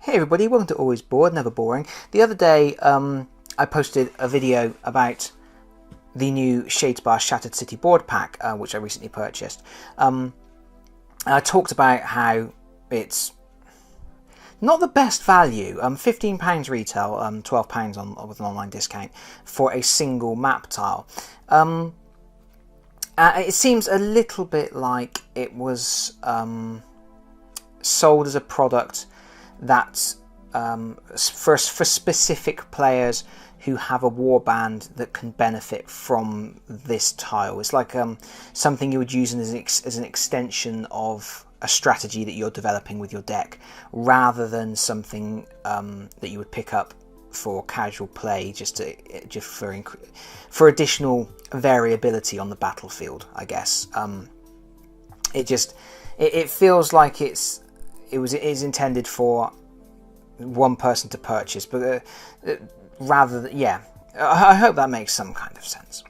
Hey everybody, welcome to Always Bored, Never Boring. The other day I posted a video about the new Shadespire Shattered City board pack, which I recently purchased. I talked about how it's not the best value, £15 retail, £12 with an online discount for a single map tile. It seems a little bit like it was sold as a product that for specific players who have a warband that can benefit from this tile. It's like something you would use as an extension of a strategy that you're developing with your deck, rather than something that you would pick up for casual play, just for additional variability on the battlefield, I guess. It feels like it is intended for one person to purchase, but rather than, yeah, I hope that makes some kind of sense.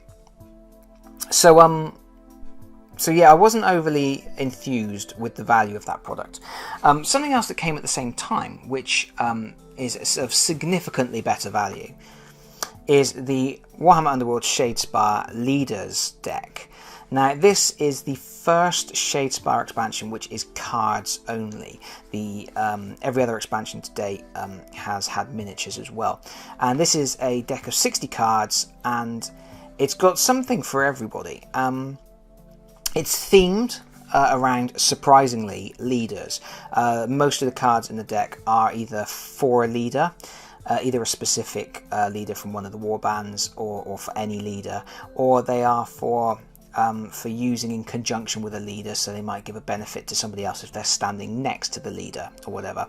So yeah, I wasn't overly enthused with the value of that product. Something else that came at the same time, which is of significantly better value, is the Warhammer Underworlds Shadespire Leaders deck. Now, this is the first Shadespire expansion which is cards only. Every other expansion to date has had miniatures as well. And this is a deck of 60 cards, and it's got something for everybody. It's themed around, surprisingly, leaders. Most of the cards in the deck are either for a leader, either a specific leader from one of the warbands, or for any leader, or they are for using in conjunction with a leader, so they might give a benefit to somebody else if they're standing next to the leader or whatever.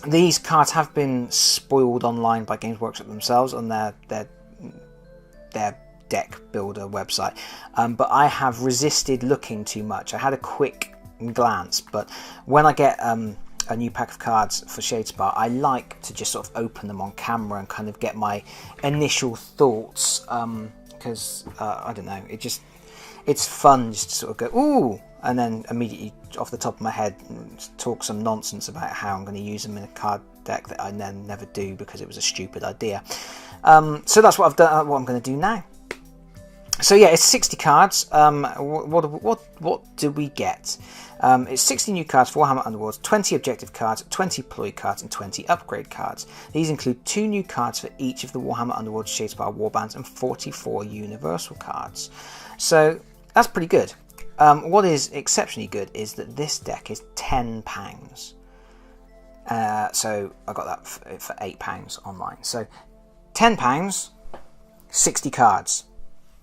These cards have been spoiled online by Games Workshop themselves on their deck builder website, but I have resisted looking too much. I had a quick glance, but when I get a new pack of cards for Shadespire, I like to just sort of open them on camera and kind of get my initial thoughts, because I don't know, it's fun just to sort of go ooh, and then immediately off the top of my head talk some nonsense about how I'm going to use them in a card deck that I then never do because it was a stupid idea. So that's what I've done. What I'm going to do now. So yeah, it's 60 cards. What do we get? It's 60 new cards for Warhammer Underworlds, 20 objective cards, 20 ploy cards, and 20 upgrade cards. These include 2 new cards for each of the Warhammer Underworlds Shadespire warbands and 44 universal cards. So that's pretty good. What is exceptionally good is that this deck is £10. So I got that for £8 online. So £10, 60 cards.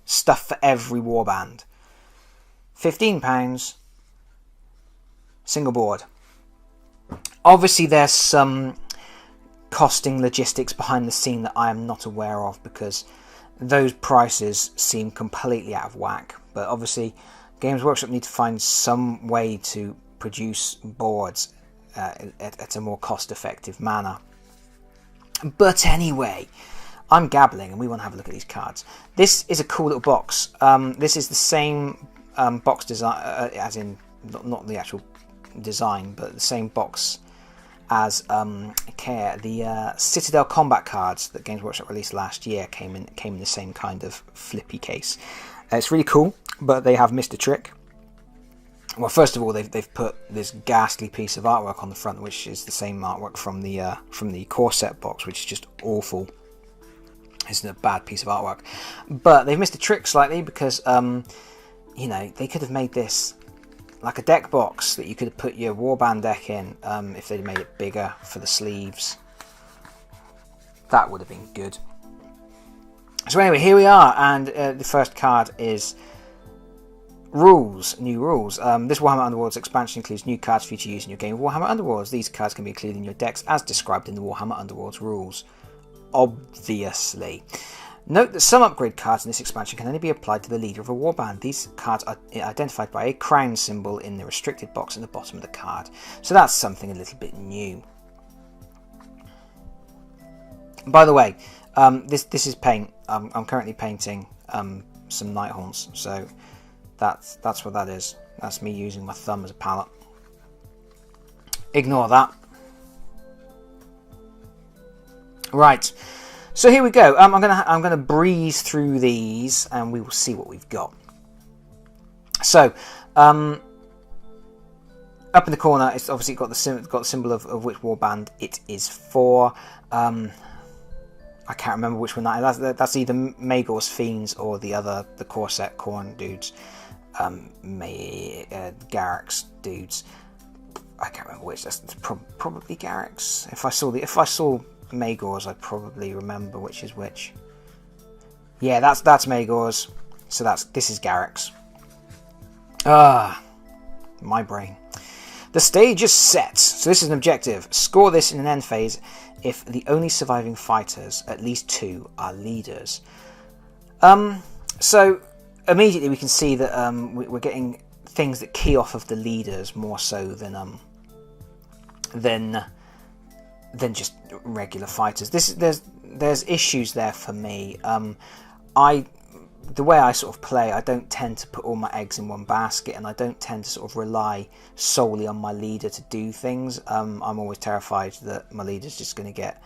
Stuff for every warband. £15, single board. Obviously there's some costing logistics behind the scene that I am not aware of, because those prices seem completely out of whack. But obviously Games Workshop need to find some way to produce boards at a more cost-effective manner. But anyway, I'm gabbling and we want to have a look at these cards. This is a cool little box. This is the same box design, as in not the actual design, but the same box as the Citadel combat cards that Games Workshop released last year came in the same kind of flippy case. It's really cool, but they have missed a trick. Well, first of all, they've put this ghastly piece of artwork on the front, which is the same artwork from the core set box, which is just awful. It's a bad piece of artwork, but they've missed a trick slightly, because you know, they could have made this like a deck box that you could have put your warband deck in. If they'd made it bigger for the sleeves, that would have been good. So anyway, here we are, and the first card is rules. New rules. This Warhammer Underworlds expansion includes new cards for you to use in your game of Warhammer Underworlds. These cards can be included in your decks as described in the Warhammer Underworlds rules. Obviously. Note that some upgrade cards in this expansion can only be applied to the leader of a warband. These cards are identified by a crown symbol in the restricted box at the bottom of the card. So that's something a little bit new. By the way, this is paint. I'm currently painting some Nighthorns, so that's what that is. That's me using my thumb as a palette. Ignore that. Right. So here we go. I'm gonna breeze through these, and we will see what we've got. So, up in the corner, it's obviously got the symbol of which warband it is for. I can't remember which one that is. That's either Magus Fiends or the Corset Corn dudes, Garrick's dudes. I can't remember which. That's probably Garrick's. If I saw Magus, I'd probably remember which is which. Yeah, that's Magus. So this is Garrick's. My brain. The stage is set. So this is an objective. Score this in an end phase if the only surviving fighters, at least 2, are leaders. So immediately we can see that we're getting things that key off of the leaders more so than just regular fighters. There's issues there for me. The way I sort of play, I don't tend to put all my eggs in one basket, and I don't tend to sort of rely solely on my leader to do things. I'm always terrified that my leader's just going to get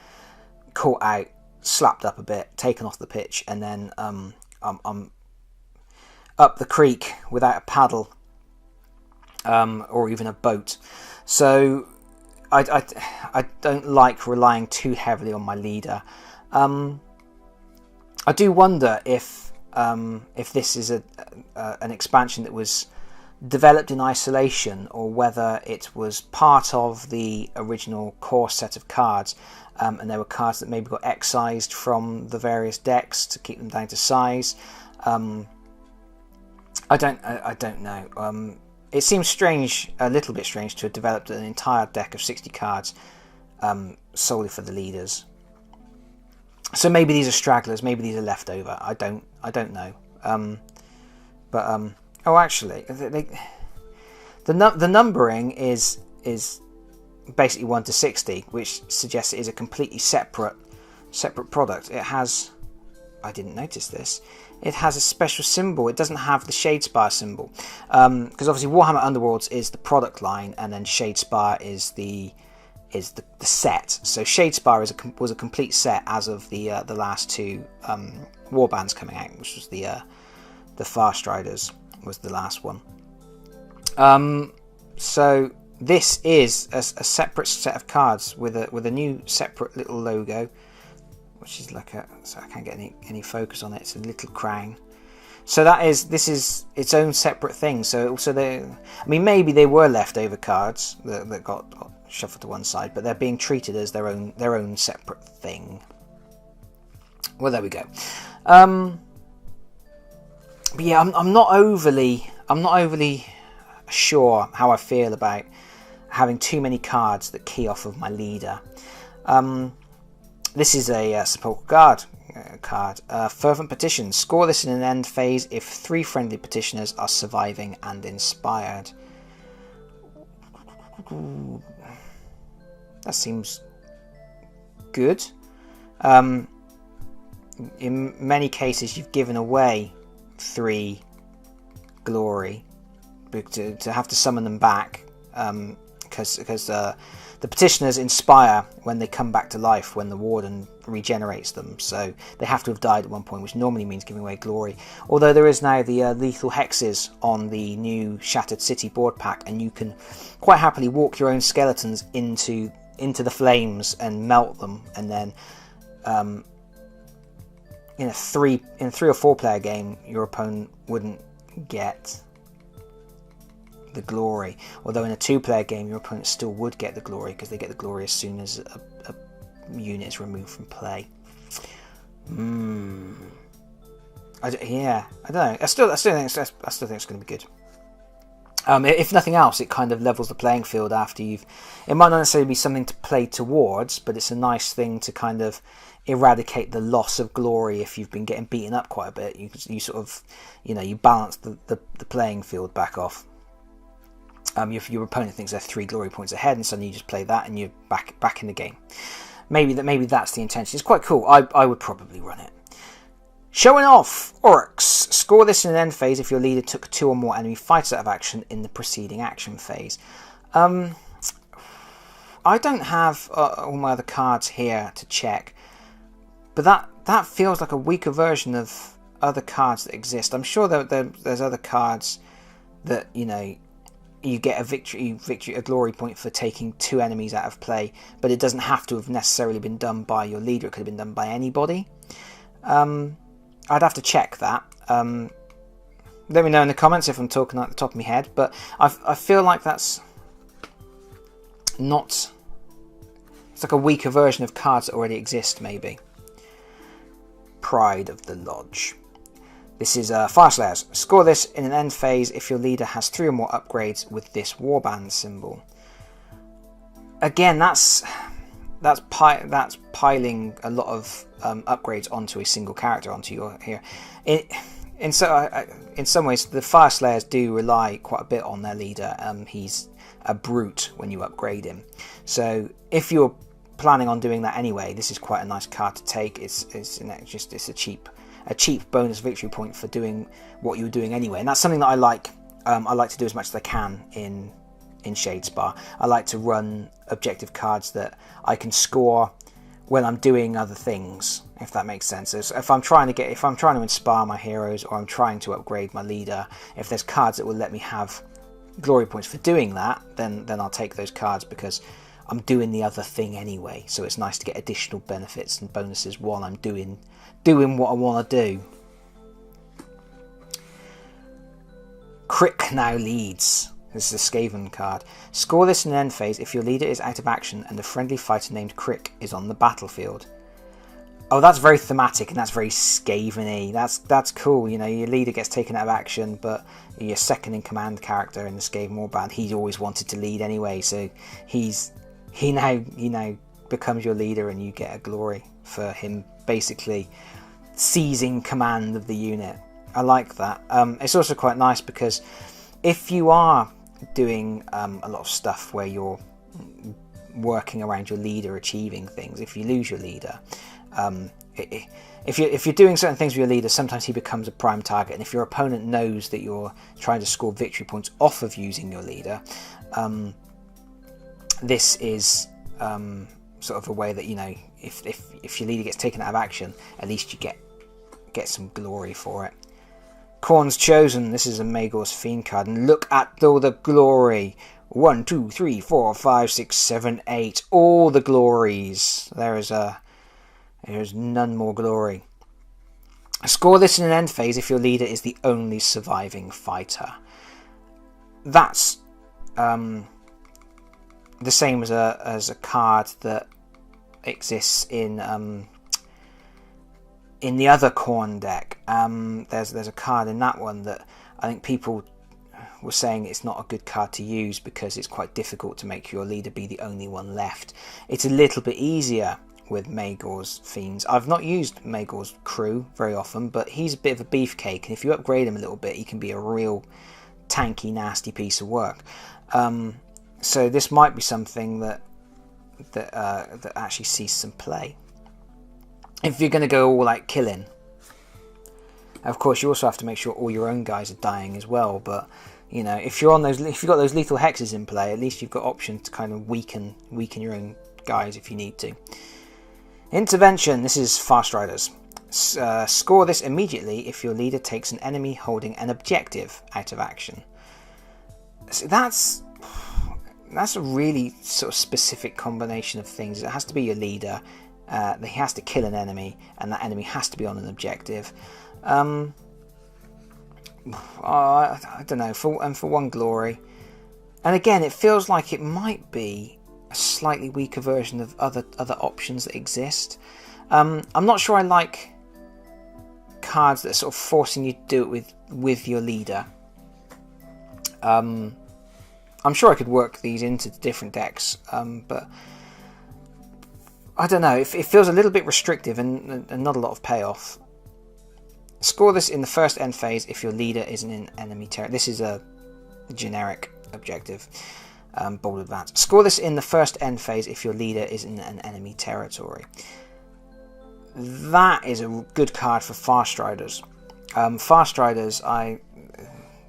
caught out, slapped up a bit, taken off the pitch, and then I'm up the creek without a paddle or even a boat. So I don't like relying too heavily on my leader. I do wonder if this is an expansion that was developed in isolation, or whether it was part of the original core set of cards, and there were cards that maybe got excised from the various decks to keep them down to size. I don't know. It seems strange, a little bit strange, to have developed an entire deck of 60 cards solely for the leaders. So maybe these are stragglers, maybe these are leftover. I don't know. Oh, actually, the numbering is basically 1 to 60, which suggests it is a completely separate product. It has, I didn't notice this, it has a special symbol. It doesn't have the Shadespire symbol, because obviously Warhammer Underworlds is the product line, and then Shadespire is the set. So Shadespire was a complete set as of the last 2 warbands coming out, which was the Fast Riders was the last one. So this is a separate set of cards with a new separate little logo, which is so I can't get any focus on it. It's a little crown. So this is its own separate thing. So maybe they were leftover cards that got shuffled to one side, but they're being treated as their own separate thing. Well, there we go. But yeah, I'm not overly sure how I feel about having too many cards that key off of my leader. This is a Sepulchral Guard card. Fervent Petition. Score this in an end phase if 3 friendly petitioners are surviving and inspired. That seems good. In many cases, you've given away 3 glory to have to summon them back, because the petitioners inspire when they come back to life when the Warden regenerates them, so they have to have died at one point, which normally means giving away glory. Although there is now the lethal hexes on the new Shattered City board pack, and you can quite happily walk your own skeletons into the flames and melt them, and then in a 3 or 4 player game, your opponent wouldn't get the glory. Although in a 2 player game, your opponent still would get the glory, because they get the glory as soon as a unit is removed from play. I don't know. I still think it's going to be good. If nothing else, it kind of levels the playing field after you've... It might not necessarily be something to play towards, but it's a nice thing to kind of eradicate the loss of glory if you've been getting beaten up quite a bit. You sort of, you balance the playing field back off. If your opponent thinks they're 3 glory points ahead, and suddenly you just play that and you're back in the game. Maybe that's the intention. It's quite cool. I would probably run it. Showing off Orcs. Score this in an end phase if your leader took 2 or more enemy fighters out of action in the preceding action phase. I don't have all my other cards here to check. But that feels like a weaker version of other cards that exist. I'm sure that there's other cards that, you know, you get a glory point for taking 2 enemies out of play, but it doesn't have to have necessarily been done by your leader. It could have been done by anybody. I'd have to check that. Let me know in the comments if I'm talking at the top of my head, but I feel like that's not... It's like a weaker version of cards that already exist, maybe. Pride of the Lodge. This is Fire Slayers. Score this in an end phase if your leader has 3 or more upgrades with this warband symbol. Again, that's piling a lot of upgrades onto a single character, onto your hero. In some ways, the Fire Slayers do rely quite a bit on their leader. He's a brute when you upgrade him. So if you're planning on doing that anyway, this is quite a nice card to take. It's a cheap bonus victory point for doing what you were doing anyway, and that's something that I like. I like to do as much as I can in Shadespire. I like to run objective cards that I can score when I'm doing other things, if that makes sense. So if I'm trying to inspire my heroes, or I'm trying to upgrade my leader, if there's cards that will let me have glory points for doing that, then I'll take those cards, because I'm doing the other thing anyway. So it's nice to get additional benefits and bonuses while I'm doing what I want to do. Crick now leads. This is a Skaven card. Score this in an end phase if your leader is out of action and a friendly fighter named Crick is on the battlefield. Oh, that's very thematic, and that's very Skaven-y. That's cool. You know, your leader gets taken out of action, but your second in command character in the Skaven warband, he's always wanted to lead anyway, so he now becomes your leader, and you get a glory for him basically seizing command of the unit. I like that. It's also quite nice because if you are doing a lot of stuff where you're working around your leader achieving things, if you lose your leader, if you're doing certain things with your leader, sometimes he becomes a prime target, and if your opponent knows that you're trying to score victory points off of using your leader, this is sort of a way that, you know, if your leader gets taken out of action, at least you get some glory for it. Khorne's Chosen. This is a Magus Fiend card, and look at all the glory. 1, 2, 3, 4, 5, 6, 7, 8. All the glories. There's none more glory. Score this in an end phase if your leader is the only surviving fighter. That's the same as a card that exists in the other Khorne deck. There's a card in that one that I think people were saying it's not a good card to use because it's quite difficult to make your leader be the only one left. It's a little bit easier with Magus Fiends. I've not used Magus Crew very often, but he's a bit of a beefcake, and if you upgrade him a little bit, he can be a real tanky, nasty piece of work. So this might be something that actually sees some play. If you're going to go all like killing, of course you also have to make sure all your own guys are dying as well. But you know, if you've got those lethal hexes in play, at least you've got options to kind of weaken your own guys if you need to. Intervention. This is Fast Riders. Score this immediately if your leader takes an enemy holding an objective out of action. So that's a really sort of specific combination of things. It has to be your leader. He has to kill an enemy, and that enemy has to be on an objective. I don't know, for 1 glory. And again, it feels like it might be a slightly weaker version of other options that exist. I'm not sure I like cards that are sort of forcing you to do it with your leader. I'm sure I could work these into different decks, but I don't know, it feels a little bit restrictive and not a lot of payoff. Score this in the first end phase if your leader is in an enemy territory. This is a generic objective, bold advance. Score this in the first end phase if your leader is in an enemy territory. That is a good card for Fast Riders. Fast Riders,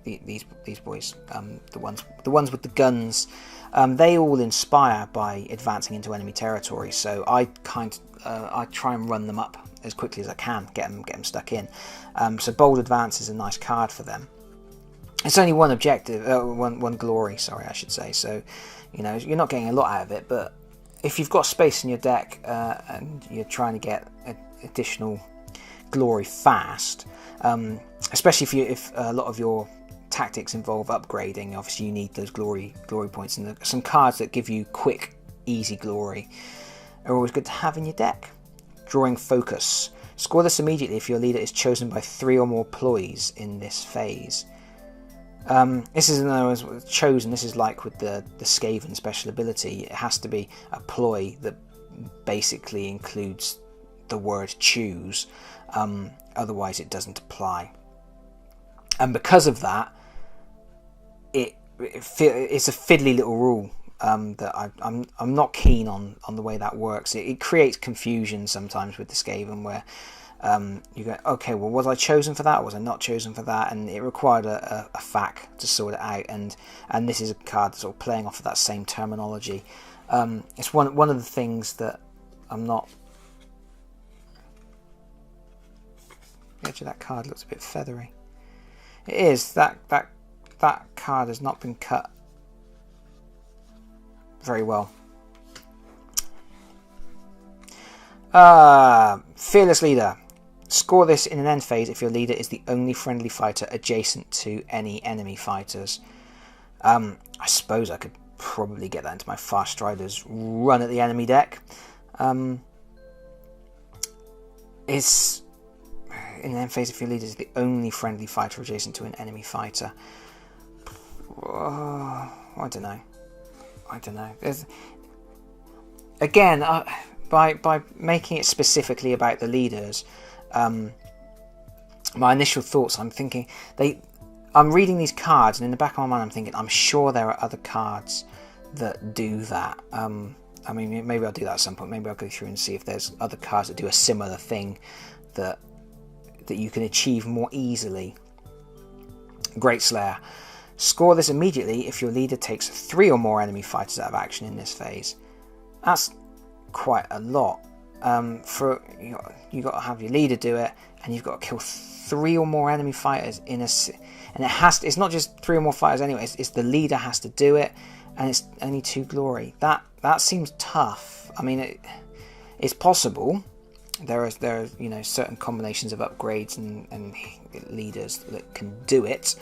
these boys, the ones with the guns, they all inspire by advancing into enemy territory. So I try and run them up as quickly as I can, get them stuck in. So Bold Advance is a nice card for them. It's only one objective, one glory, sorry, I should say. So, you know, you're not getting a lot out of it, but if you've got space in your deck and you're trying to get additional glory fast, especially if a lot of your tactics involve upgrading, obviously you need those glory points, and some cards that give you quick, easy glory are always good to have in your deck. Drawing Focus. Score this immediately if your leader is chosen by 3 or more ploys in this phase. This is known as chosen. This is like with the Skaven special ability. It has to be a ploy that basically includes the word choose. Otherwise, it doesn't apply. And because of that, it's a fiddly little rule that I'm not keen on the way that works. It creates confusion sometimes with the Skaven, where you go, okay, well, was I chosen for that, or was I not chosen for that? And it required a FAQ to sort it out, and this is a card that's sort of playing off of that same terminology. It's one of the things that I'm not... The edge of that card looks a bit feathery. It is. That card has not been cut very well. Fearless Leader. Score this in an end phase if your leader is the only friendly fighter adjacent to any enemy fighters. I suppose I could probably get that into my Fast Striders run at the enemy deck. It's in an end phase if your leader is the only friendly fighter adjacent to an enemy fighter. I don't know. Again, by making it specifically about the leaders, my initial thoughts, I'm thinking I'm reading these cards, and in the back of my mind I'm thinking, I'm sure there are other cards that do that. I mean, maybe I'll do that at some point. Maybe I'll go through and see if there's other cards that do a similar thing that you can achieve more easily. Great Slayer. Score this immediately if your leader takes 3 or more enemy fighters out of action in this phase. That's quite a lot. You got to have your leader do it, and you've got to kill 3 or more enemy fighters in a. And it's not just 3 or more fighters anyway. It's the leader has to do it, and it's only 2 glory. That seems tough. I mean, it's possible. There are certain combinations of upgrades and leaders that can do it,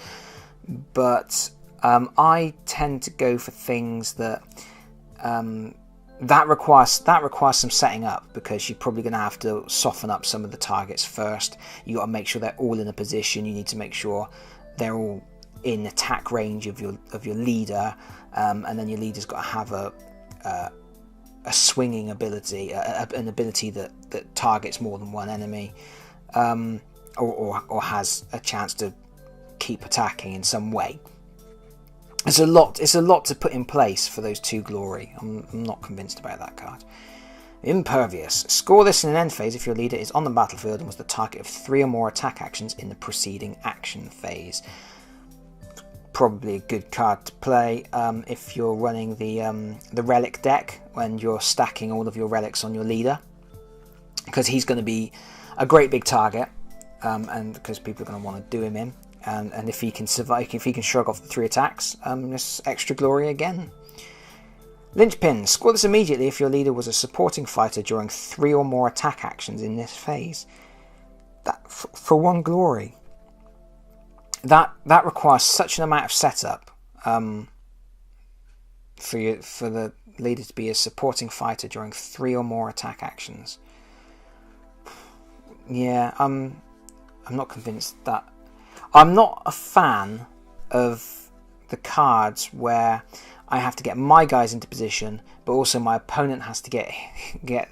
but I tend to go for things that requires some setting up, because you're probably going to have to soften up some of the targets first. You got to make sure they're all in a position. You need to make sure they're all in attack range of your leader, and then your leader's got to have a swinging ability, an ability that targets more than one enemy, or has a chance to keep attacking in some way. It's a lot to put in place for those 2 glory. I'm not convinced about that card. Impervious. Score this in an end phase if your leader is on the battlefield and was the target of 3 or more attack actions in the preceding action phase. Probably a good card to play if you're running the relic deck, when you're stacking all of your relics on your leader, because he's going to be a great big target, and because people are going to want to do him in. And if he can survive, if he can shrug off the 3 attacks, this extra glory again. Linchpin. Score this immediately if your leader was a supporting fighter during 3 or more attack actions in this phase. That for 1 glory. That requires such an amount of setup for the leader to be a supporting fighter during 3 or more attack actions. Yeah, I'm not convinced that. I'm not a fan of the cards where I have to get my guys into position, but also my opponent has to get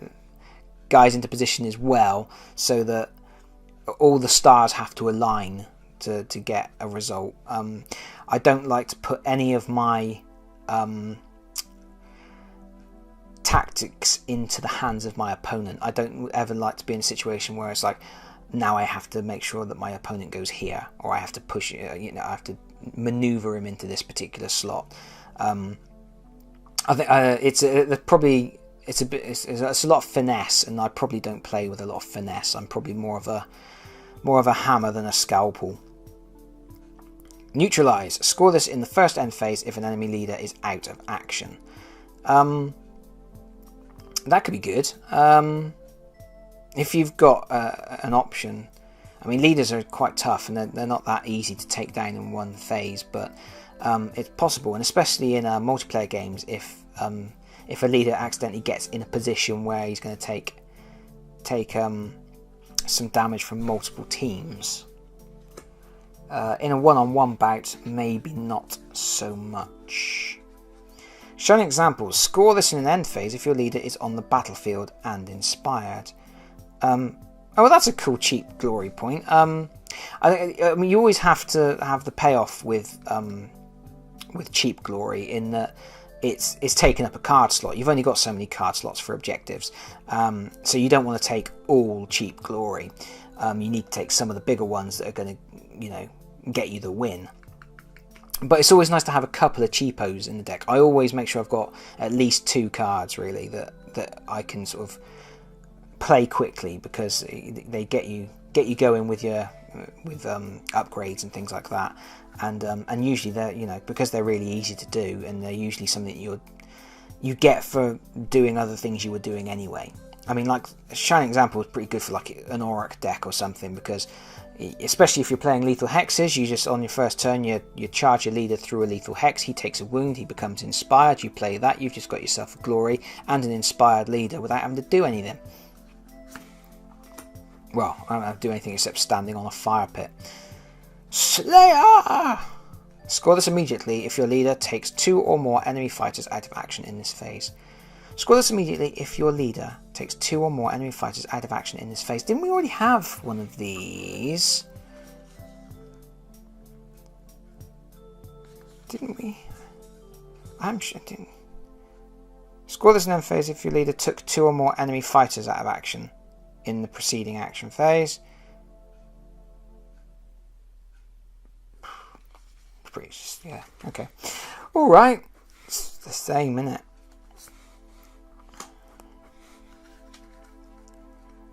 guys into position as well, so that all the stars have to align to get a result. I don't like to put any of my tactics into the hands of my opponent. I don't ever like to be in a situation where it's like, now I have to make sure that my opponent goes here, or I have to push it. I have to maneuver him into this particular slot. I think it's probably it's a lot of finesse, and I probably don't play with a lot of finesse. I'm probably more of a hammer than a scalpel. Neutralize. Score this in the first end phase if an enemy leader is out of action. That could be good. If you've got an option, I mean, leaders are quite tough, and they're not that easy to take down in one phase, but it's possible, and especially in multiplayer games, if a leader accidentally gets in a position where he's going to take some damage from multiple teams. In a one-on-one bout, maybe not so much. Showing examples. Score this in an end phase if your leader is on the battlefield and inspired. Oh, well, that's a cool cheap glory point. I mean, you always have to have the payoff with cheap glory in that it's taking up a card slot. You've only got so many card slots for objectives, so you don't want to take all cheap glory. You need to take some of the bigger ones that are going to, get you the win. But it's always nice to have a couple of cheapos in the deck. I always make sure I've got at least 2 cards really that I can sort of play quickly, because they get you going with upgrades and things like that. And usually they're because they're really easy to do, and they're usually something you get for doing other things you were doing anyway. I mean, like Shining Example is pretty good for like an Auric deck or something, because especially if you're playing lethal hexes, you just on your first turn you charge your leader through a lethal hex, he takes a wound, he becomes inspired, you play that, you've just got yourself a glory and an inspired leader without having to do anything. Well, I don't have to do anything except standing on a fire pit. Slayer! Score this immediately if your leader takes 2 or more enemy fighters out of action in this phase. Score this immediately if your leader takes 2 or more enemy fighters out of action in this phase. Didn't we already have one of these? Didn't we? I'm sure I didn't. Score this in end phase if your leader took 2 or more enemy fighters out of action in the preceding action phase. Yeah, okay. Alright. It's the same, innit?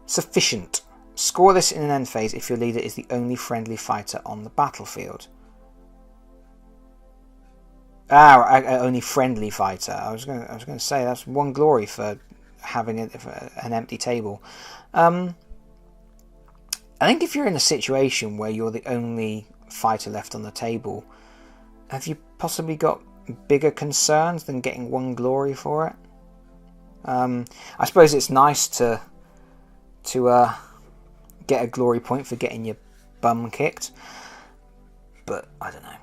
Sufficient. Score this in an end phase if your leader is the only friendly fighter on the battlefield. Only friendly fighter. I was going to say that's 1 glory for having an empty table. I think if you're in a situation where you're the only fighter left on the table, have you possibly got bigger concerns than getting 1 glory for it? I suppose it's nice to get a glory point for getting your bum kicked, but I don't know.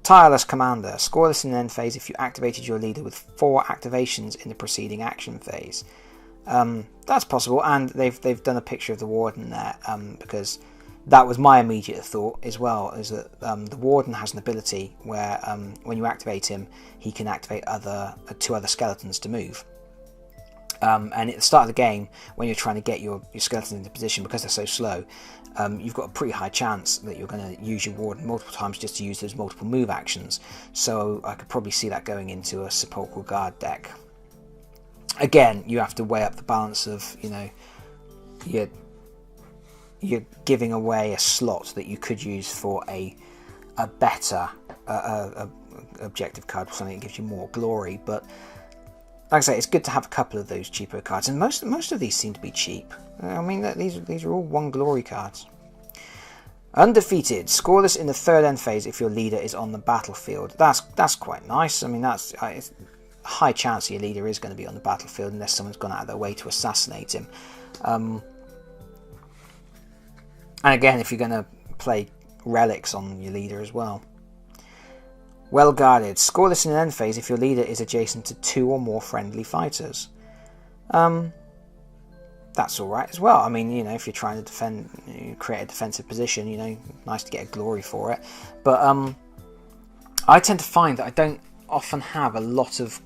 Tireless Commander. Score this in the end phase if you activated your leader with 4 activations in the preceding action phase. That's possible, and they've done a picture of the Warden there, because that was my immediate thought as well, is that the Warden has an ability where when you activate him, he can activate 2 other skeletons to move. And at the start of the game, when you're trying to get your skeletons into position, because they're so slow, you've got a pretty high chance that you're going to use your Warden multiple times just to use those multiple move actions. So I could probably see that going into a Sepulchral Guard deck. Again, you have to weigh up the balance of, you're giving away a slot that you could use for a better objective card, or something that gives you more glory. But like I say, it's good to have a couple of those cheaper cards, and most of these seem to be cheap. I mean, these are all 1 glory cards. Undefeated. Score this in the 3rd end phase if your leader is on the battlefield. That's quite nice. I mean, it's a high chance your leader is going to be on the battlefield unless someone's gone out of their way to assassinate him. And again, if you're going to play relics on your leader as well. Well guarded. Score this in an end phase if your leader is adjacent to 2 or more friendly fighters. That's alright as well. I mean, if you're trying to create a defensive position, nice to get a glory for it. But I tend to find that I don't often have a lot of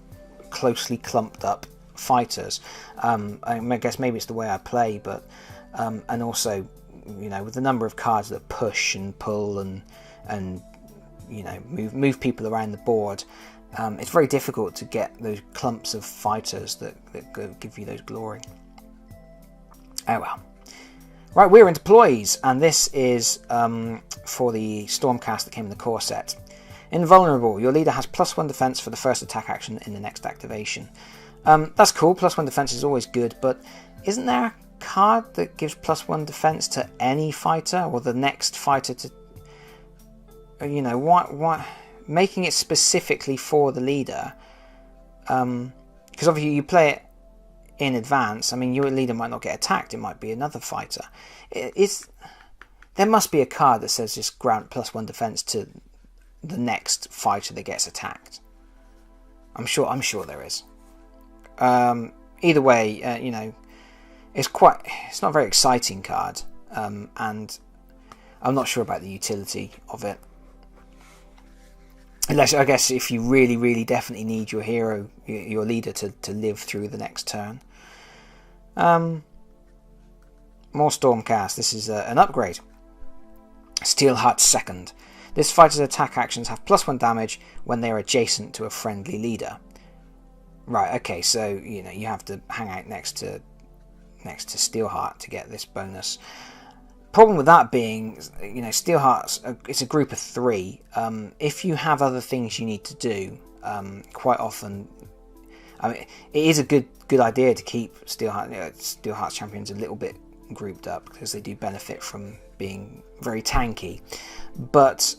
closely clumped up fighters. I guess maybe it's the way I play, but and also, with the number of cards that push and pull and move people around the board, It's very difficult to get those clumps of fighters that give you those glory. Oh well. Right, we're in deploys, and this is for the Stormcast that came in the core set. Invulnerable. Your leader has +1 defense for the first attack action in the next activation. That's cool. +1 defense is always good, but isn't there a card that gives +1 defense to any fighter or the next fighter to? You know, why making it specifically for the leader? Because obviously you play it in advance. I mean, your leader might not get attacked. It might be another fighter. There must be a card that says just grant +1 defense to the next fighter that gets attacked. I'm sure there is. Either way, you know, it's not a very exciting card, and I'm not sure about the utility of it. Unless, I guess, if you really, really definitely need your hero, your leader to live through the next turn. More Stormcast. This is an upgrade. Steelheart Second. This fighter's attack actions have +1 damage when they are adjacent to a friendly leader. Right, okay, so you know you have to hang out next to Steelheart to get this bonus. Problem with that being, you know, Steelheart's it's a group of 3. If you have other things you need to do, quite often, I mean, it is a good idea to keep Steelheart's champions a little bit grouped up because they do benefit from being very tanky. But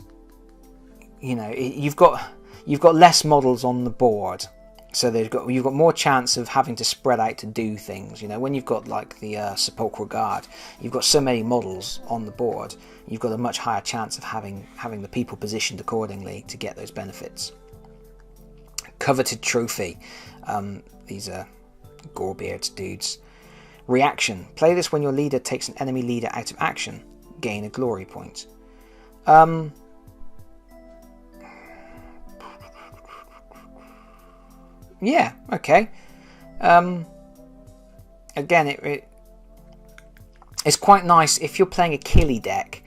you know, you've got less models on the board. So you've got more chance of having to spread out to do things. You know, when you've got like the Sepulchral Guard, you've got so many models on the board. You've got a much higher chance of having the people positioned accordingly to get those benefits. Coveted Trophy. These are Gorebeards dudes. Reaction. Play this when your leader takes an enemy leader out of action. Gain a glory point. Yeah, okay. Again, it's quite nice if you're playing a killy deck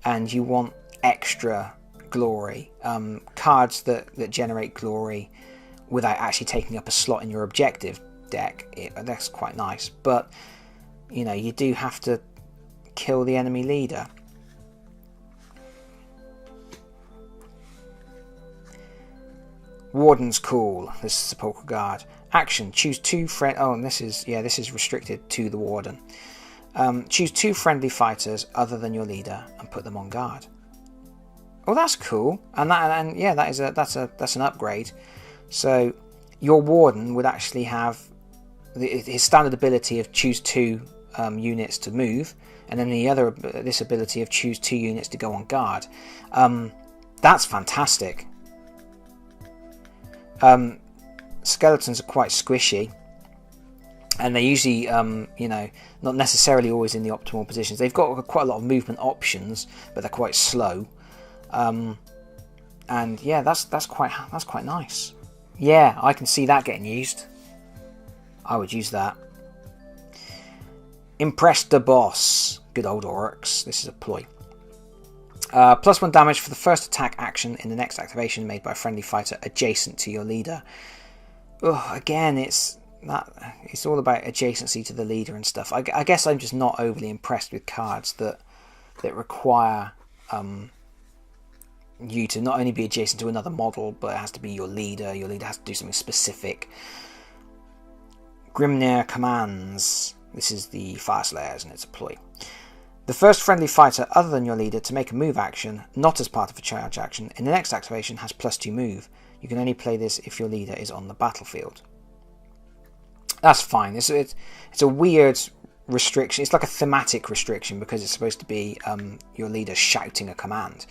and you want extra glory. Cards that generate glory without actually taking up a slot in your objective deck, that's quite nice. But, you know, you do have to kill the enemy leader. Warden's cool. This is Sepulchral Guard. Action. Choose 2 friend. Oh, and this is restricted to the Warden. Choose 2 friendly fighters other than your leader and put them on guard. Oh, that's cool. That's an upgrade. So your Warden would actually have his standard ability of choose 2 units to move, and then this ability of choose 2 units to go on guard. That's fantastic. Skeletons are quite squishy, and they usually, you know, not necessarily always in the optimal positions. They've got quite a lot of movement options, but they're quite slow. And yeah, that's quite nice. Yeah, I can see that getting used. I would use that. Impress the boss. Good old orcs. This is a ploy. +1 damage for the first attack action in the next activation made by a friendly fighter adjacent to your leader. Again, it's all about adjacency to the leader and stuff. I guess I'm just not overly impressed with cards that require you to not only be adjacent to another model, but it has to be your leader. Your leader has to do something specific. Grimnir Commands. This is the Fire Slayers, and it's a ploy. The first friendly fighter other than your leader to make a move action, not as part of a charge action, in the next activation has +2 move. You can only play this if your leader is on the battlefield. That's fine. It's a weird restriction. It's like a thematic restriction because it's supposed to be your leader shouting a command.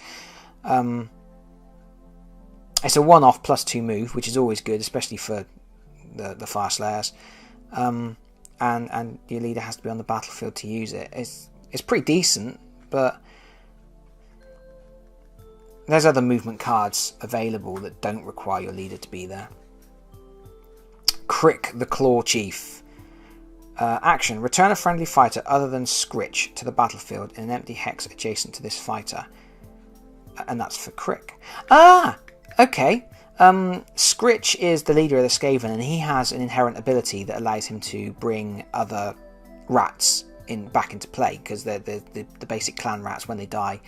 It's a one-off +2 move, which is always good, especially for the Fire Slayers. And your leader has to be on the battlefield to use it. It's pretty decent, but there's other movement cards available that don't require your leader to be there. Crick the Claw Chief. Action. Return a friendly fighter other than Scritch to the battlefield in an empty hex adjacent to this fighter. And that's for Crick. Ah! Okay. Scritch is the leader of the Skaven, and he has an inherent ability that allows him to bring other rats back into play, because they're the basic clan rats. When they die,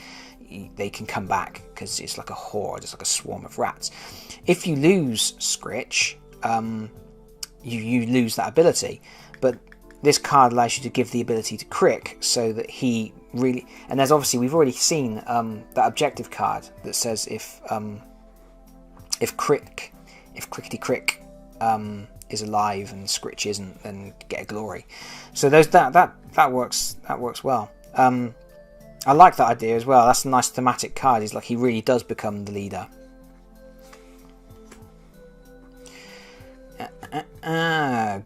they can come back because it's like a horde, it's like a swarm of rats. If you lose Scritch, you lose that ability, but this card allows you to give the ability to Crick, so that he really... And there's obviously, we've already seen that objective card that says if Crickety Crick is alive and Scritch isn't, then get a glory. So that works well. I like that idea as well. That's a nice thematic card. He's like, he really does become the leader.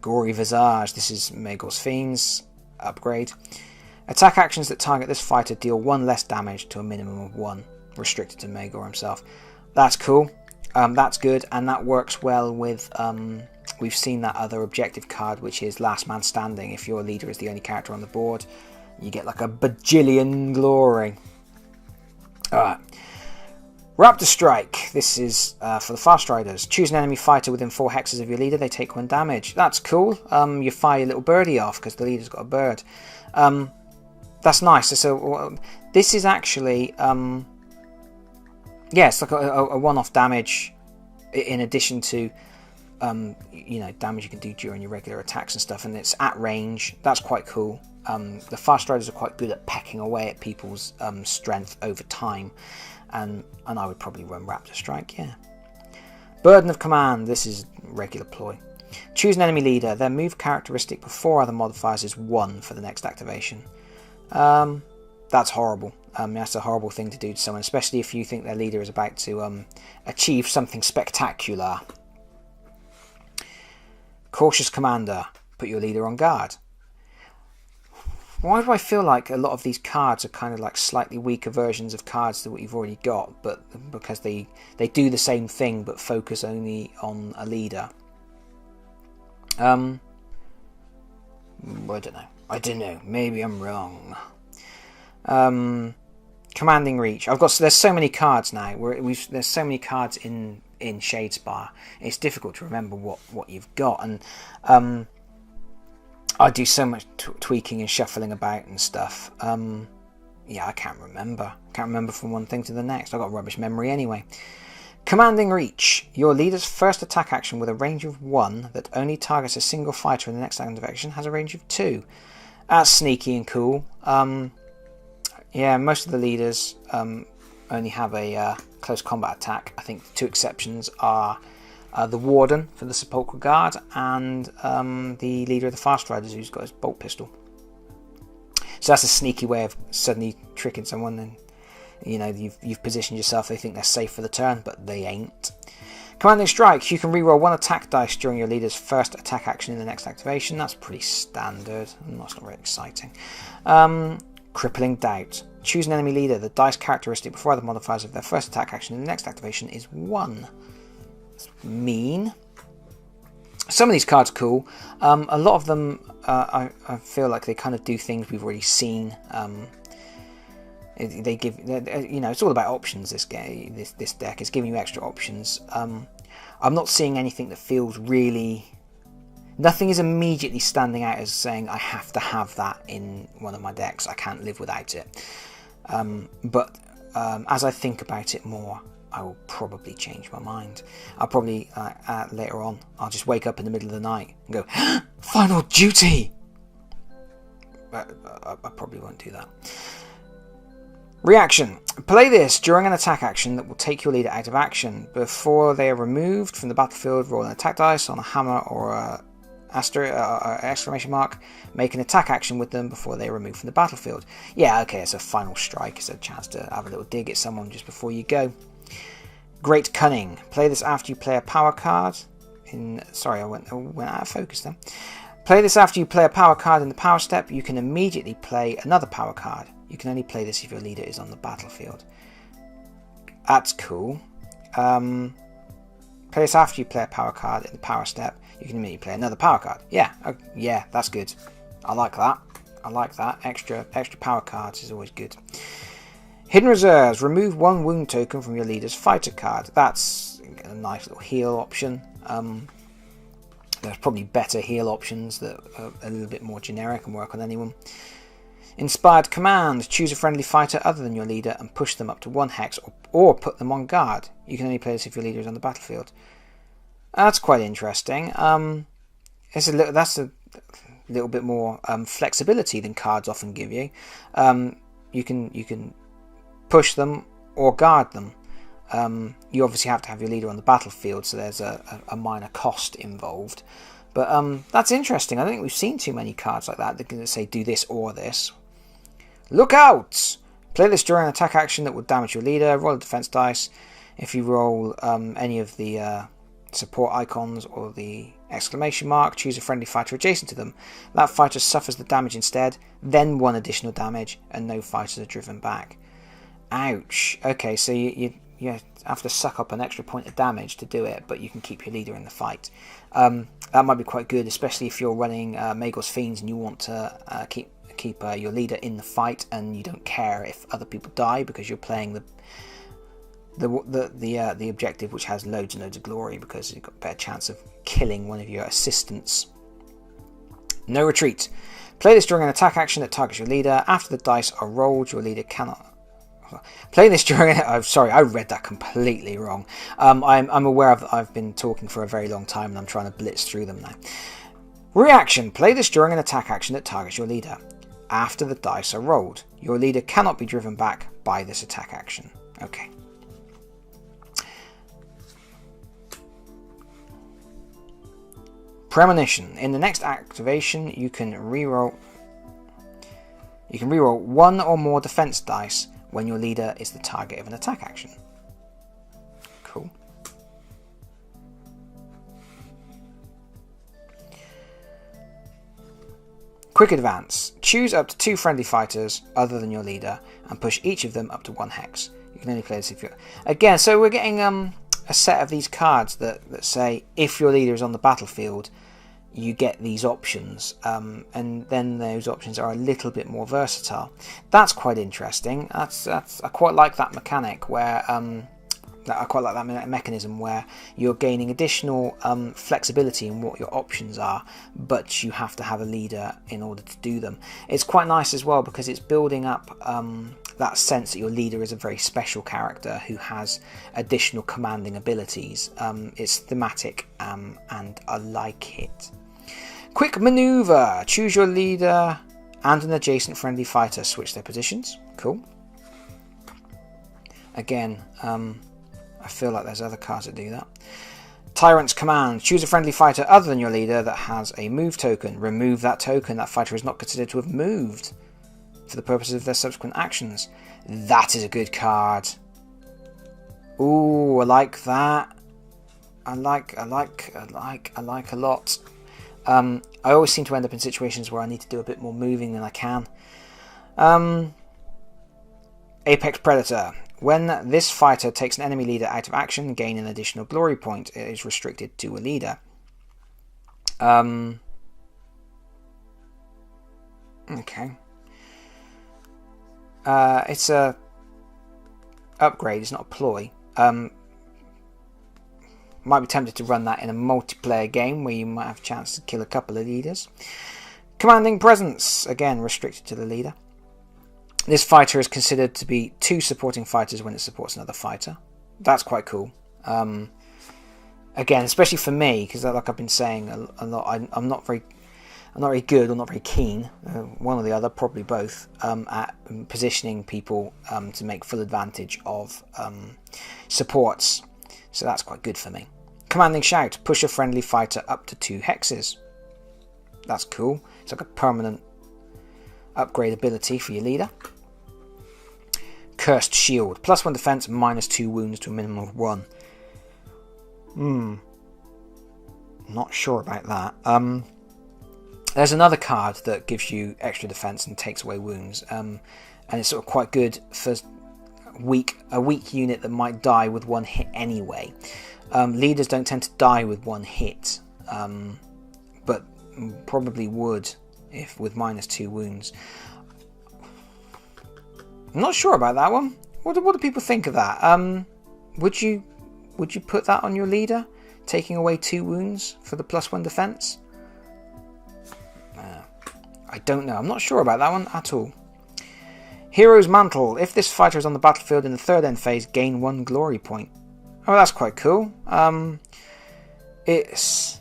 Gouri Visage. This is Magus Fiend's upgrade. Attack actions that target this fighter deal 1 less damage to a minimum of 1, restricted to Magor himself. That's cool. That's good, and that works well with... we've seen that other objective card, which is Last Man Standing. If your leader is the only character on the board, you get like a bajillion glory. Alright. Raptor Strike. This is for the Fast Riders. Choose an enemy fighter within 4 hexes of your leader. They take 1 damage. That's cool. You fire your little birdie off because the leader's got a bird. That's nice. So this is actually... yeah, it's like a one-off damage in addition to... damage you can do during your regular attacks and stuff, and it's at range. That's quite cool. The Fast Riders are quite good at pecking away at people's strength over time, and I would probably run Raptor Strike, yeah. Burden of Command. This is regular ploy. Choose an enemy leader. Their move characteristic before other modifiers is 1 for the next activation. That's horrible. That's a horrible thing to do to someone, especially if you think their leader is about to achieve something spectacular. Cautious Commander. Put your leader on guard. Why do I feel like a lot of these cards are kind of like slightly weaker versions of cards than what you've already got, but because they do the same thing but focus only on a leader? I don't know. Maybe I'm wrong. Commanding Reach. There's so many cards now. There's so many cards in Shadespire. It's difficult to remember what you've got, and I do so much tweaking and shuffling about and stuff. Yeah, I can't remember. From one thing to the next. I've got rubbish memory anyway. Commanding Reach. Your leader's first attack action with a range of 1 that only targets a single fighter in the next activation has a range of 2. That's sneaky and cool. Yeah, most of the leaders only have a close combat attack. I think the 2 exceptions are the Warden for the Sepulchral Guard and the leader of the Fast Riders, who's got his bolt pistol. So that's a sneaky way of suddenly tricking someone, and you've positioned yourself. They think they're safe for the turn, but they ain't. Commanding Strike. You can reroll 1 attack dice during your leader's first attack action in the next activation. That's pretty standard. That's not very exciting. Crippling Doubt. Choose an enemy leader. The dice characteristic before the modifiers of their first attack action in the next activation is 1. That's mean. Some of these cards are cool. A lot of them, I feel like they kind of do things we've already seen. They give, it's all about options. This deck is giving you extra options. I'm not seeing anything that feels really. Nothing is immediately standing out as saying I have to have that in one of my decks. I can't live without it. But as I think about it more, I will probably change my mind. I'll probably later on, I'll just wake up in the middle of the night and go, Final Duty! But I probably won't do that. Reaction. Play this during an attack action that will take your leader out of action. Before they are removed from the battlefield, roll an attack dice on a hammer or a exclamation mark. Make an attack action with them before they are removed from the battlefield. Yeah, okay, it's a final strike. It's a chance to have a little dig at someone just before you go. Great Cunning. Play this after you play a power card. Sorry, I went out of focus then. Play this after you play a power card in the power step. You can immediately play another power card. You can only play this if your leader is on the battlefield. That's cool. Play this after you play a power card in the power step. You can immediately play another power card. Yeah, yeah, that's good. I like that. Extra power cards is always good. Hidden Reserves. Remove 1 wound token from your leader's fighter card. That's think a nice little heal option. There's probably better heal options that are a little bit more generic and work on anyone. Inspired Command. Choose a friendly fighter other than your leader and push them up to 1 hex or put them on guard. You can only play this if your leader is on the battlefield. That's quite interesting. That's a little bit more flexibility than cards often give you. You can push them or guard them. You obviously have to have your leader on the battlefield, so there's a minor cost involved. But that's interesting. I don't think we've seen too many cards like that can say do this or this. Look out! Play this during an attack action that will damage your leader. Roll a defense dice. If you roll any of the support icons or the exclamation mark, choose a friendly fighter adjacent to them. That fighter suffers the damage instead, then 1 additional damage, and no fighters are driven back. Ouch. Okay, so you have to suck up an extra point of damage to do it, but you can keep your leader in the fight. That might be quite good, especially if you're running Magus Fiends and you want to keep your leader in the fight, and you don't care if other people die because you're playing the objective, which has loads and loads of glory because you've got a better chance of killing one of your assistants. No retreat. Play this during an attack action that targets your leader. After the dice are rolled, your leader cannot. Play this during. I'm sorry, I read that completely wrong. I'm aware of that. I've been talking for a very long time and I'm trying to blitz through them now. Reaction. Play this during an attack action that targets your leader. After the dice are rolled, your leader cannot be driven back by this attack action. Okay. Premonition. In the next activation, you can reroll 1 or more defense dice when your leader is the target of an attack action. Cool. Quick advance. Choose up to 2 friendly fighters other than your leader and push each of them up to 1 hex. You can only play this if you're... Again, so we're getting a set of these cards that say if your leader is on the battlefield, you get these options, and then those options are a little bit more versatile. That's quite interesting. I quite like that mechanic where I quite like that mechanism where you're gaining additional flexibility in what your options are, but you have to have a leader in order to do them. It's quite nice as well because it's building up that sense that your leader is a very special character who has additional commanding abilities. It's thematic and I like it. Quick maneuver. Choose your leader and an adjacent friendly fighter. Switch their positions. Cool. Again, I feel like there's other cards that do that. Tyrant's Command. Choose a friendly fighter other than your leader that has a move token. Remove that token. That fighter is not considered to have moved for the purposes of their subsequent actions. That is a good card. Ooh, I like that. I like a lot. I always seem to end up in situations where I need to do a bit more moving than I can. Apex Predator. When this fighter takes an enemy leader out of action, gain an additional glory point. It is restricted to a leader. Okay. It's a upgrade. It's not a ploy. Might be tempted to run that in a multiplayer game where you might have a chance to kill a couple of leaders. Commanding Presence. Again, restricted to the leader. This fighter is considered to be 2 supporting fighters when it supports another fighter. That's quite cool. Again, especially for me, because like I've been saying a lot, I'm not very good or not very keen, one or the other, probably both, at positioning people to make full advantage of supports. So that's quite good for me. Commanding Shout. Push a friendly fighter up to 2 hexes. That's cool. It's like a permanent upgrade ability for your leader. Cursed Shield. +1 defense, -2 wounds to a minimum of 1. Not sure about that. There's another card that gives you extra defense and takes away wounds. And it's sort of quite good for a weak unit that might die with 1 hit anyway. Leaders don't tend to die with 1 hit, but probably would if with -2 wounds. I'm not sure about that one. What do people think of that? Would you Would you put that on your leader? Taking away 2 wounds for the +1 defense? I don't know. I'm not sure about that one at all. Hero's Mantle. If this fighter is on the battlefield in the 3rd end phase, gain 1 glory point. Oh, that's quite cool. It's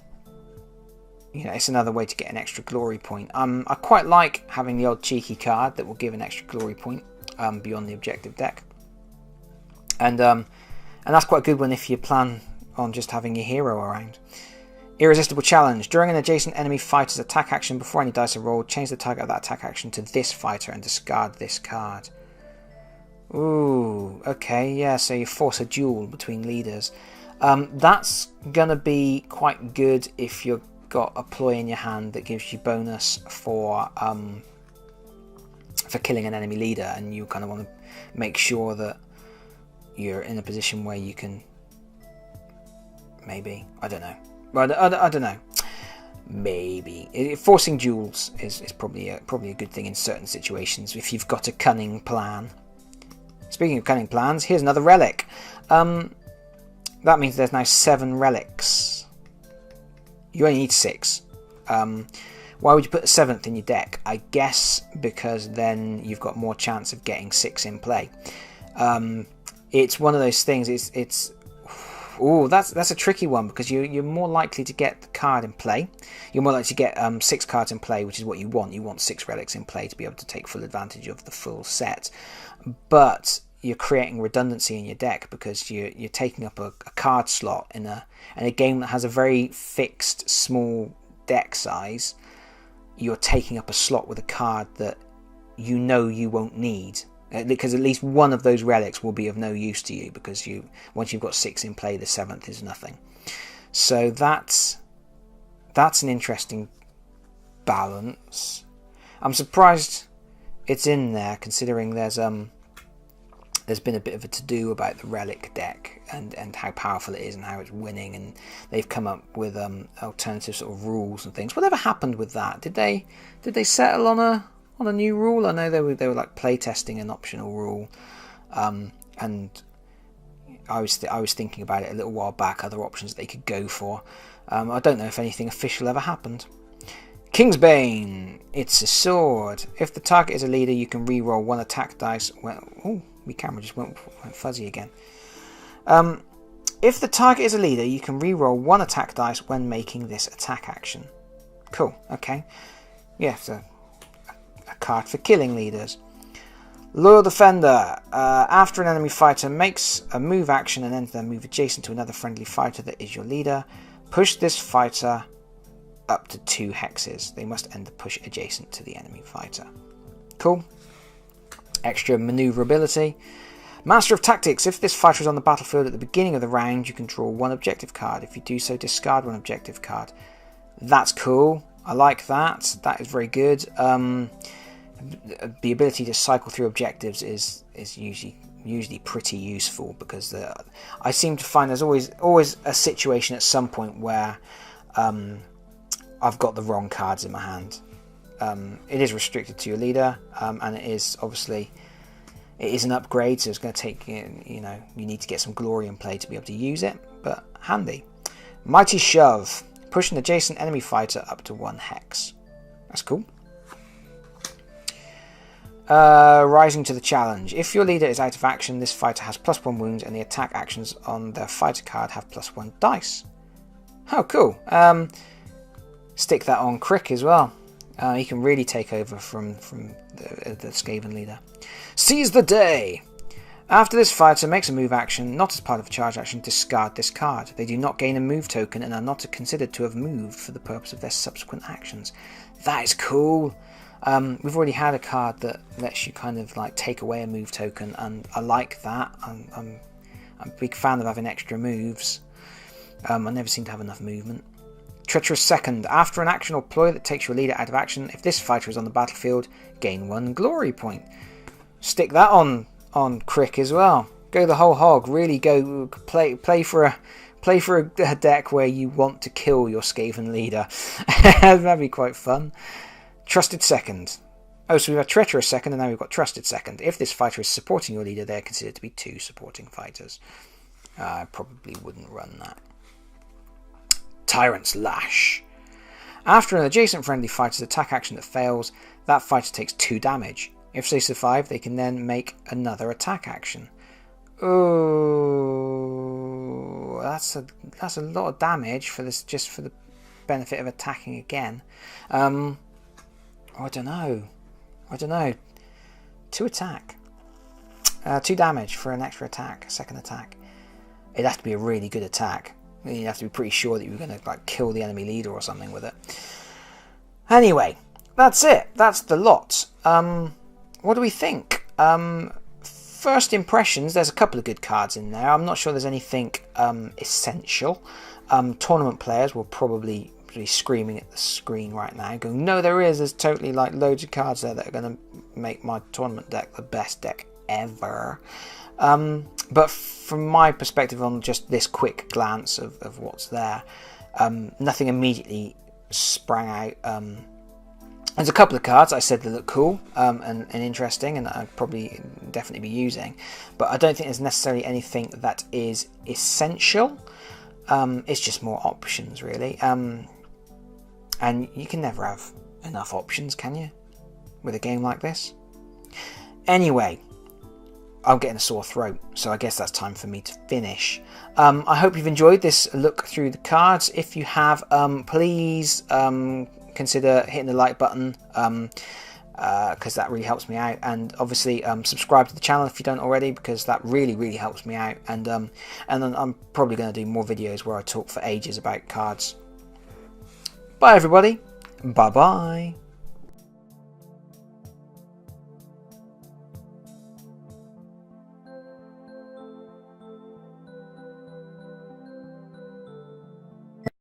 another way to get an extra glory point. I quite like having the old cheeky card that will give an extra glory point beyond the objective deck. And that's quite a good one if you plan on just having your hero around. Irresistible Challenge. During an adjacent enemy fighter's attack action, before any dice are rolled, change the target of that attack action to this fighter and discard this card. Ooh, okay, yeah, so you force a duel between leaders. That's going to be quite good if you've got a ploy in your hand that gives you bonus for killing an enemy leader, and you kind of want to make sure that you're in a position where you can maybe, I don't know. Well, I don't know. Maybe forcing duels is probably a good thing in certain situations if you've got a cunning plan. Speaking of cunning plans, here's another relic. That means there's now 7 relics. You only need 6. Why would you put the 7th in your deck? I guess because then you've got more chance of getting 6 in play. It's one of those things. Oh, that's a tricky one, because you're more likely to get the card in play. You're more likely to get 6 cards in play, which is what you want. You want 6 relics in play to be able to take full advantage of the full set. But you're creating redundancy in your deck because you're taking up a card slot in a game that has a very fixed small deck size. You're taking up a slot with a card that you know you won't need. Because at least one of those relics will be of no use to you, because once you've got 6 in play, the 7th is nothing. So that's an interesting balance. I'm surprised it's in there, considering there's been a bit of a to-do about the relic deck and how powerful it is and how it's winning, and they've come up with alternative sort of rules and things. Whatever happened with that? Did they settle on a new rule? I know they were like playtesting an optional rule, and I was thinking about it a little while back, other options they could go for. I don't know if anything official ever happened. King's Bane. It's a sword. If the target is a leader, you can re-roll 1 attack dice. Oh, my camera just went fuzzy again. If the target is a leader, you can re-roll 1 attack dice when making this attack action. Cool. Okay. Yeah. So a card for killing leaders. Loyal Defender. After an enemy fighter makes a move action and ends their move adjacent to another friendly fighter that is your leader, push this fighter up to 2 hexes. They must end the push adjacent to the enemy fighter. Cool. Extra maneuverability. Master of Tactics. If this fighter is on the battlefield at the beginning of the round, you can draw 1 objective card. If you do so, discard 1 objective card. That's cool. I like that. That is very good. The ability to cycle through objectives is usually pretty useful, because I seem to find there's always a situation at some point where I've got the wrong cards in my hand. It is restricted to your leader, and it is an upgrade, so it's going to take you need to get some glory in play to be able to use it, but handy. Mighty Shove. Push an adjacent enemy fighter up to 1 hex. That's cool. Rising to the challenge. If your leader is out of action, this fighter has +1 wounds, and the attack actions on their fighter card have +1 dice. Oh, cool. Stick that on Crick as well. He can really take over from the Skaven leader. Seize the Day. After this fighter makes a move action, not as part of a charge action, discard this card. They do not gain a move token and are not considered to have moved for the purpose of their subsequent actions. That is cool. We've already had a card that lets you kind of like take away a move token, and I like that. I'm a big fan of having extra moves. I never seem to have enough movement. Treacherous Second. After an action or ploy that takes your leader out of action, if this fighter is on the battlefield, gain 1 glory point. Stick that on Crick as well. Go the whole hog. Really go play for a deck where you want to kill your Skaven leader. That'd be quite fun. Trusted Second. Oh, so we've had Treacherous Second, and now we've got Trusted Second. If this fighter is supporting your leader, they're considered to be 2 supporting fighters. I probably wouldn't run that. Tyrant's Lash. After an adjacent friendly fighter's attack action that fails, that fighter takes 2 damage. If they survive, they can then make another attack action. Oh, that's a lot of damage for this, just for the benefit of attacking again. I don't know. 2 attack. 2 damage for an extra attack, a second attack. It'd have to be a really good attack. You'd have to be pretty sure that you were going to like kill the enemy leader or something with it. Anyway, that's it. That's the lot. What do we think? First impressions, there's a couple of good cards in there. I'm not sure there's anything essential. Tournament players will probably be screaming at the screen right now, going, no, there is. There's totally like loads of cards there that are going to make my tournament deck the best deck ever. But from my perspective, on just this quick glance of what's there, nothing immediately sprang out. There's a couple of cards I said that look cool and interesting, and that I'd probably definitely be using, but I don't think there's necessarily anything that is essential. It's just more options, really. And you can never have enough options, can you, with a game like this? Anyway, I'm getting a sore throat, so I guess that's time for me to finish. I hope you've enjoyed this look through the cards. If you have, please consider hitting the like button, because that really helps me out, and obviously subscribe to the channel if you don't already, because that really helps me out. And then I'm probably going to do more videos where I talk for ages about cards. Bye everybody, bye bye.